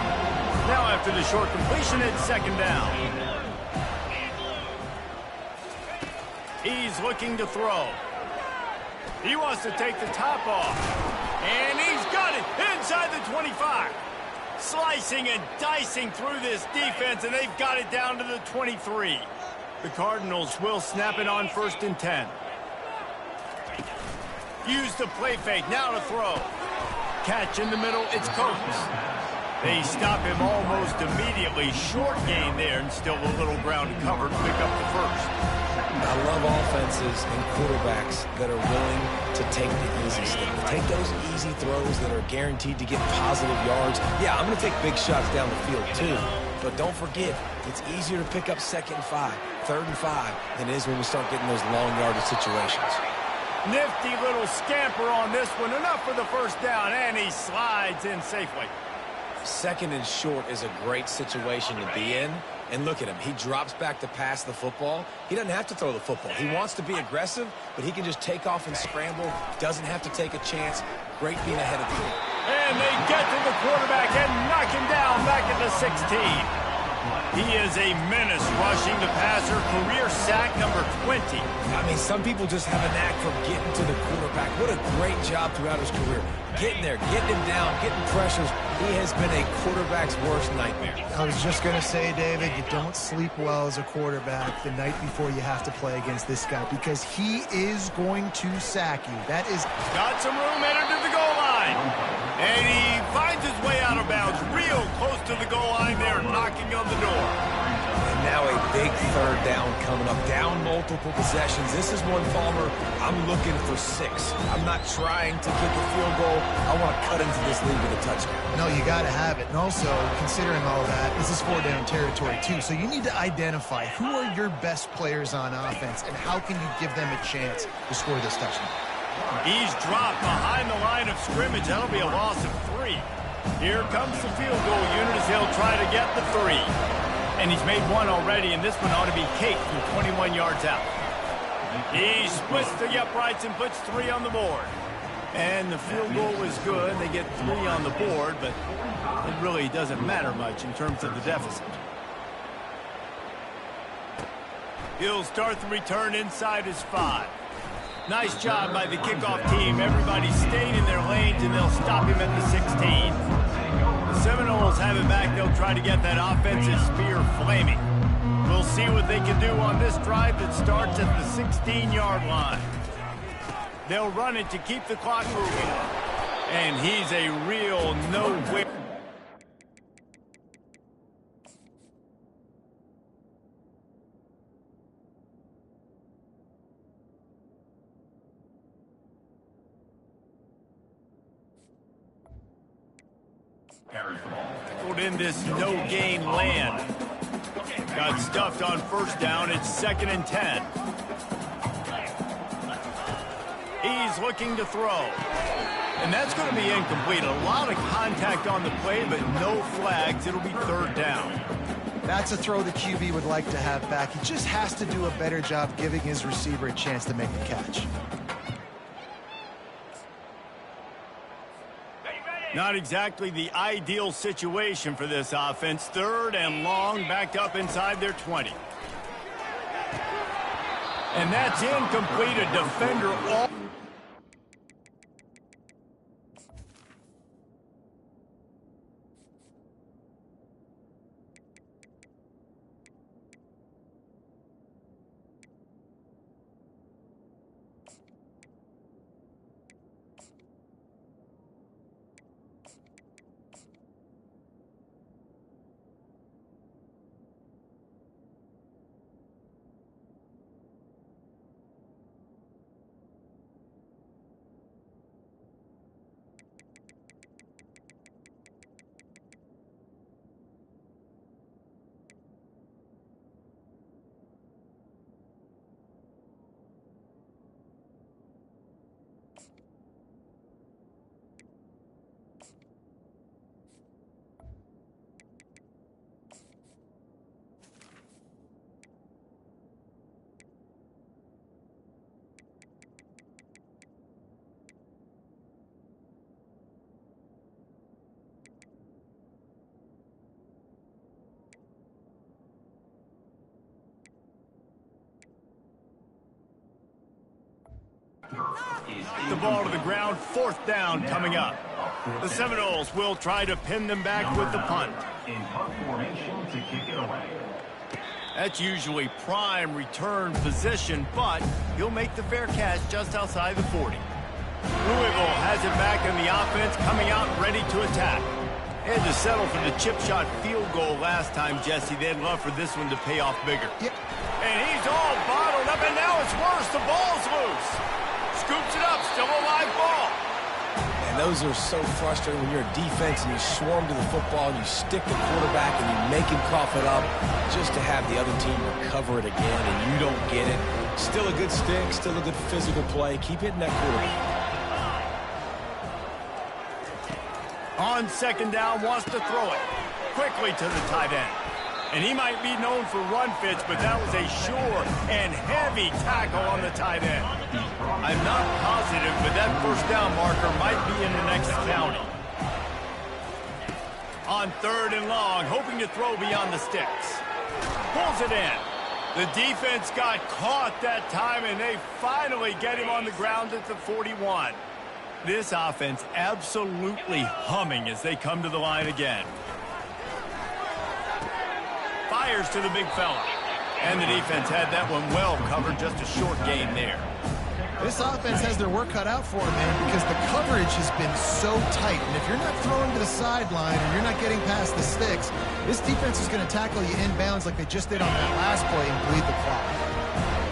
Now after the short completion, it's second down. He's looking to throw. He wants to take the top off. And he's got it inside the 25. Slicing and dicing through this defense, and they've got it down to the 23. The Cardinals will snap it on 1st and 10. Use the play fake, now to throw. Catch in the middle, it's Coates. They stop him almost immediately. Short gain there, and still a little ground covered to pick up the first. I love offenses and quarterbacks that are willing to take the easy stuff. Take those easy throws that are guaranteed to get positive yards. Yeah, I'm going to take big shots down the field too. But don't forget, it's easier to pick up 2nd and 5, 3rd and 5 than it is when we start getting those long yardage situations. Nifty little scamper on this one. Enough for the first down, and he slides in safely. 2nd and short is a great situation to be in. And look at him. He drops back to pass the football. He doesn't have to throw the football. He wants to be aggressive, but he can just take off and scramble. Doesn't have to take a chance. Great being ahead of the game. And they get to the quarterback and knock him down back at the 16. He is a menace rushing the passer. Career sack number 20. I mean, some people just have a knack for getting to the quarterback. What a great job throughout his career. Getting there, getting him down, getting pressures. He has been a quarterback's worst nightmare. I was just going to say, David, you don't sleep well as a quarterback the night before you have to play against this guy because he is going to sack you. That is... Got some room headed to the goal line. And he finds his way out of bounds real close to the goal line there, knocking on the door. And now a big 3rd down coming up. Down multiple possessions. This is one, Palmer, I'm looking for 6. I'm not trying to kick a field goal. I want to cut into this lead with a touchdown. No, you got to have it. And also, considering all that, this is 4-down territory too. So you need to identify who are your best players on offense and how can you give them a chance to score this touchdown. He's dropped behind the line of scrimmage. That'll be a loss of 3. Here comes the field goal unit as he'll try to get the 3. And he's made 1 already, and this one ought to be cake from 21 yards out. He splits the uprights and puts 3 on the board. And the field goal is good. They get 3 on the board, but it really doesn't matter much in terms of the deficit. He'll start the return inside his 5. Nice job by the kickoff team. Everybody stayed in their lanes, and they'll stop him at the 16. The Seminoles have it back. They'll try to get that offensive spear flaming. We'll see what they can do on this drive that starts at the 16-yard line. They'll run it to keep the clock moving. And he's a real nowhere. In this no-gain land. Got stuffed on 1st down. It's 2nd and 10. He's looking to throw. And that's going to be incomplete. A lot of contact on the play, but no flags. It'll be 3rd down. That's a throw the QB would like to have back. He just has to do a better job giving his receiver a chance to make the catch. Not exactly the ideal situation for this offense. 3rd and long, backed up inside their 20. And that's incomplete. A defender all... The ball to the ground, 4th down coming up. The Seminoles will try to pin them back with the punt. In punt formation to kick it away. That's usually prime return position, but he'll make the fair catch just outside the 40. Louisville has it back in the offense, coming out ready to attack. They had to settle for the chip shot field goal last time, Jesse. They'd love for this one to pay off bigger. Yep. And he's all bottled up, and now it's worse. The ball's loose. Scoops it up, still a live ball. And those are so frustrating when you're a defense and you swarm to the football and you stick the quarterback and you make him cough it up just to have the other team recover it again and you don't get it. Still a good stick, still a good physical play. Keep hitting that quarterback. On 2nd down, wants to throw it quickly to the tight end. And he might be known for run fits, but that was a sure and heavy tackle on the tight end. I'm not positive, but that 1st down marker might be in the next county. On 3rd and long, hoping to throw beyond the sticks. Pulls it in. The defense got caught that time, and they finally get him on the ground at the 41. This offense absolutely humming as they come to the line again. Fires to the big fella. And the defense had that one well covered, just a short gain there. This offense has their work cut out for them, man, because the coverage has been so tight. And if you're not throwing to the sideline or you're not getting past the sticks, this defense is going to tackle you inbounds like they just did on that last play and bleed the clock.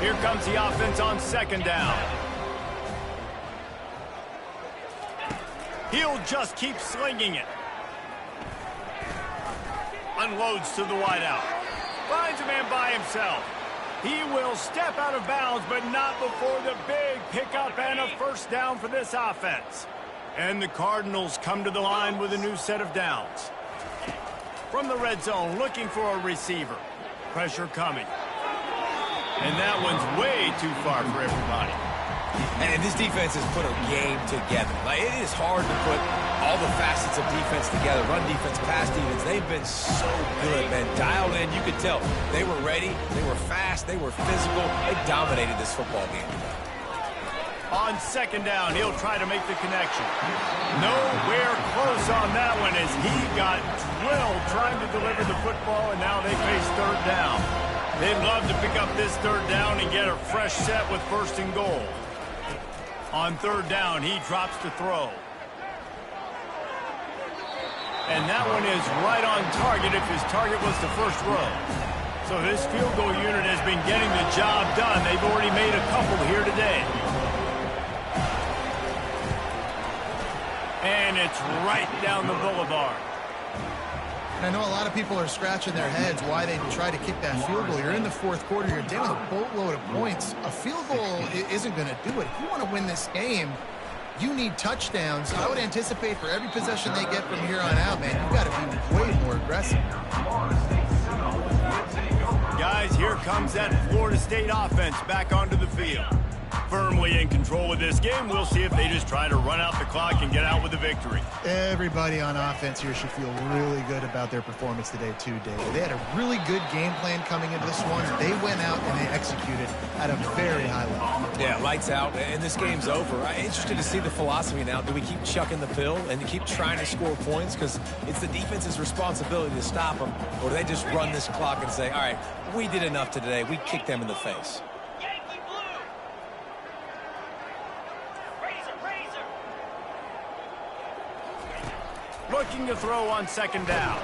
Here comes the offense on 2nd down. He'll just keep slinging it. Unloads to the wideout. Finds a man by himself. He will step out of bounds, but not before the big pickup and a 1st down for this offense. And the Cardinals come to the line with a new set of downs. From the red zone, looking for a receiver. Pressure coming. And that one's way too far for everybody. And this defense has put a game together. Like, it is hard to put all the facets of defense together. Run defense, pass defense. They've been so good, man. Dialed in, you could tell. They were ready. They were fast. They were physical. They dominated this football game today. On 2nd down, he'll try to make the connection. Nowhere close on that one as he got drilled trying to deliver the football, and now they face 3rd down. They'd love to pick up this 3rd down and get a fresh set with 1st and goal. On 3rd down, he drops to throw. And that one is right on target if his target was the 1st row. So this field goal unit has been getting the job done. They've already made a couple here today. And it's right down the boulevard. And I know a lot of people are scratching their heads why they try to kick that field goal. You're in the 4th quarter. You're down a boatload of points. A field goal isn't going to do it. If you want to win this game, you need touchdowns. I would anticipate for every possession they get from here on out, man, you've got to be way more aggressive. Guys, here comes that Florida State offense back onto the field. Firmly in control of this game. We'll see if they just try to run out the clock and get out with a victory. Everybody on offense here should feel really good about their performance today, too, David. They had a really good game plan coming into this one. They went out and they executed at a very high level. Yeah, lights out, and this game's over. I'm interested to see the philosophy now. Do we keep chucking the pill and keep trying to score points because it's the defense's responsibility to stop them, or do they just run this clock and say, all right, we did enough today. We kicked them in the face. Looking to throw on 2nd down.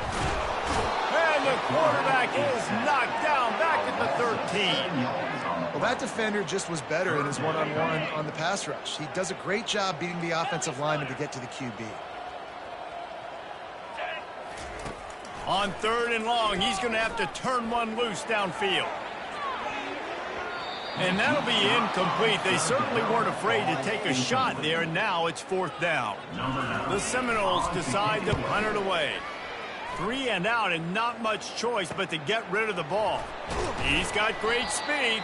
And the quarterback is knocked down back at the 13. Well, that defender just was better in his one-on-one on the pass rush. He does a great job beating the offensive lineman to get to the QB. On 3rd and long, he's going to have to turn one loose downfield. And that'll be incomplete. They certainly weren't afraid to take a shot there, and now it's 4th down. The Seminoles decide to punt it away. 3 and out, and not much choice but to get rid of the ball. He's got great speed.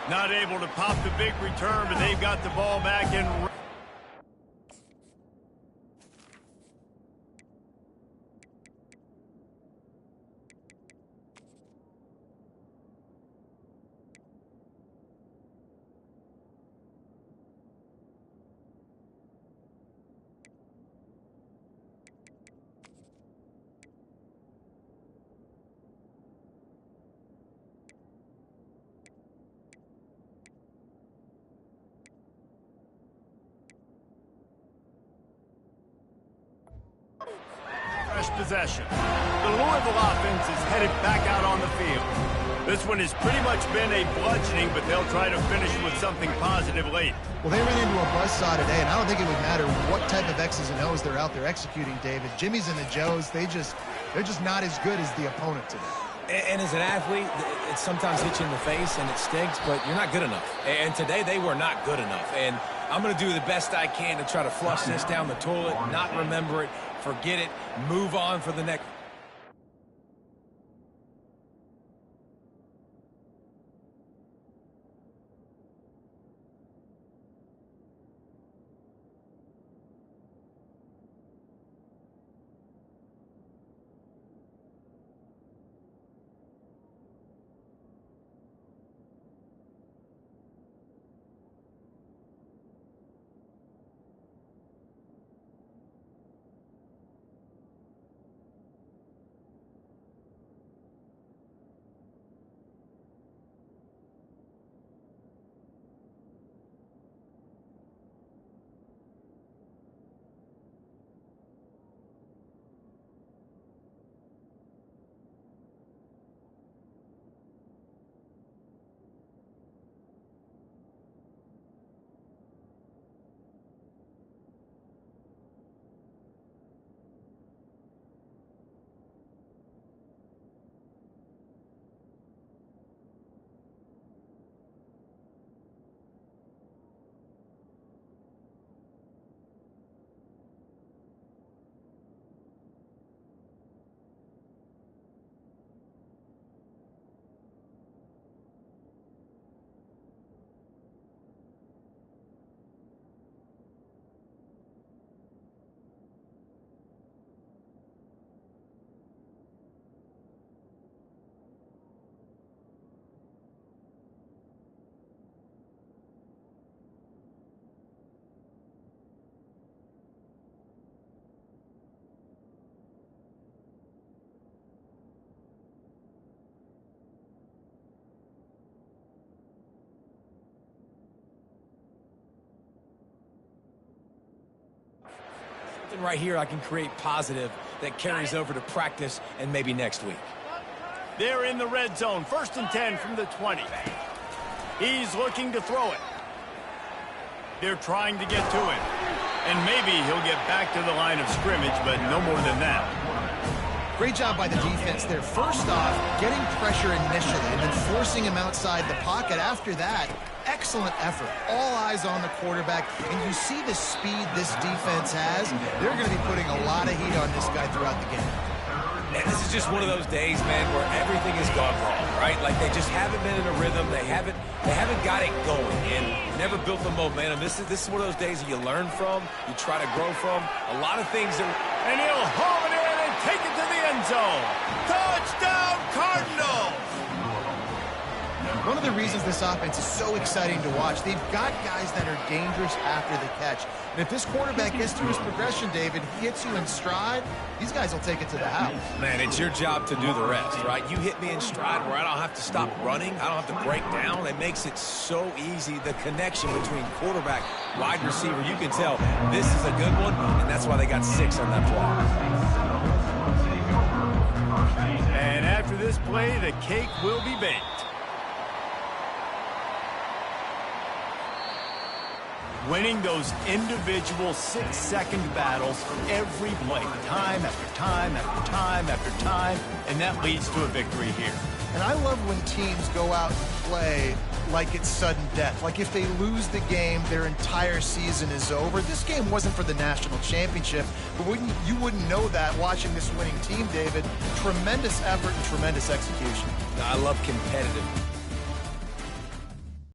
Not able to pop the big return, but they've got the ball back in. first possession. The Louisville offense is headed back out on the field. This one has pretty much been a bludgeoning, but they'll try to finish with something positive late. Well, they ran into a buzzsaw today, and I don't think it would matter what type of X's and O's they're out there executing, David. Jimmy's and the Joes, they're just not as good as the opponent today. And as an athlete, it sometimes hits you in the face and it stinks, but you're not good enough. And today they were not good enough. And I'm going to do the best I can to try to flush this down the toilet, not remember it, forget it, move on for the next. Right here I can create positive that carries over to practice and maybe next week. They're in the red zone, 1st and 10 from the 20. He's looking to throw it. They're trying to get to him. And maybe he'll get back to the line of scrimmage, but no more than that. Great job by the defense there. First off, getting pressure initially and then forcing him outside the pocket. After that, excellent effort. All eyes on the quarterback. And you see the speed this defense has. They're going to be putting a lot of heat on this guy throughout the game. And this is just one of those days, man, where everything has gone wrong, right? Like they just haven't been in a rhythm. They haven't got it going and never built the momentum. This is one of those days that you learn from, you try to grow from. A lot of things are... And he'll haul it in and take it to the end zone. Touchdown, Cardinals! One of the reasons this offense is so exciting to watch, they've got guys that are dangerous after the catch. And if this quarterback gets through his progression, David, hits you in stride, these guys will take it to the house. Man, it's your job to do the rest, right? You hit me in stride where I don't have to stop running. I don't have to break down. It makes it so easy. The connection between quarterback, wide receiver, you can tell this is a good one, and that's why they got 6 on that play. And after this play, the cake will be baked. Winning those individual 6-second battles every play, time after time after time after time, and that leads to a victory here. And I love when teams go out and play like it's sudden death. Like if they lose the game, their entire season is over. This game wasn't for the national championship, but you wouldn't know that watching this winning team, David. Tremendous effort and tremendous execution. I love competitive